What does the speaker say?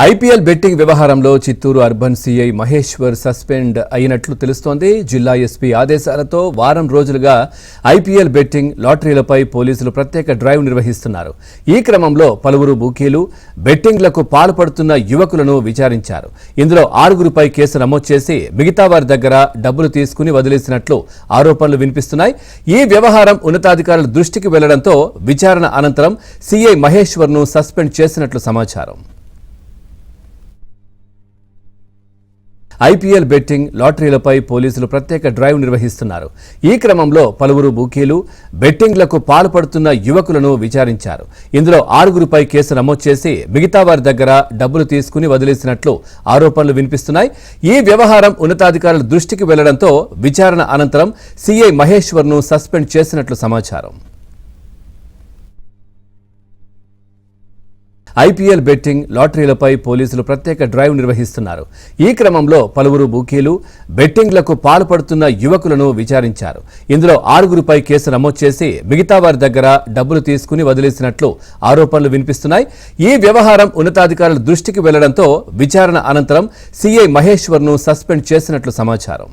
IPL betting వ్యవహారంలో Chittoor urban CI Maheshwar suspend అయినట్లు తెలుస్తోంది. జిల్లా ఎస్పీ ఆదేశాలతో వారం రోజులుగా ఐపీఎల్ బెట్టింగ్ లాటరీలపై పోలీసులు ప్రత్యేక డ్రైవ్ నిర్వహిస్తున్నారు. ఈ క్రమంలో పలువురు బుకీలు బెట్టింగ్లకు పాల్పడుతున్న యువకులను విచారించారు. ఇందులో 6గురిపై కేసు నమోదు చేసి మిగతా వారి దగ్గర డబ్బులు తీసుకుని వదిలేసినట్లు ఆరోపణలు వినిపిస్తున్నాయి. ఈ వ్యవహారం ఉన్నతాధికారుల దృష్టికి వెళ్లడంతో విచారణ అనంతరం సీఐ మహేశ్వర్ ను సస్పెండ్ చేసినట్లు సమాచారం. ఐపీఎల్ బెట్టింగ్ లాటరీలపై పోలీసులు ప్రత్యేక డ్రైవ్ నిర్వహిస్తున్నారు. ఈ క్రమంలో పలువురు బుకీలు బెట్టింగ్లకు పాల్పడుతున్న యువకులను విచారించారు. ఇందులో 6గురిపై కేసు నమోదు చేసి మిగతా వారి దగ్గర డబ్బులు తీసుకుని వదిలేసినట్లు ఆరోపణలు వినిపిస్తున్నాయి. ఈ వ్యవహారం ఉన్నతాధికారుల దృష్టికి వెళ్లడంతో విచారణ అనంతరం సీఐ మహేశ్వర్ ను సస్పెండ్ చేసినట్లు సమాచారం. ఐపీఎల్ బెట్టింగ్ లాటరీలపై పోలీసులు ప్రత్యేక డ్రైవ్ నిర్వహిస్తున్నారు. ఈ క్రమంలో పలువురు బుకీలు బెట్టింగ్లకు పాల్పడుతున్న యువకులను విచారించారు. ఇందులో 6గురిపై కేసు నమోదు చేసి మిగతా వారి దగ్గర డబ్బులు తీసుకుని వదిలేసినట్లు ఆరోపణలు వినిపిస్తున్నాయి. ఈ వ్యవహారం ఉన్నతాధికారుల దృష్టికి వెళ్లడంతో విచారణ అనంతరం సీఐ మహేశ్వర్ ను సస్పెండ్ చేసినట్లు సమాచారం.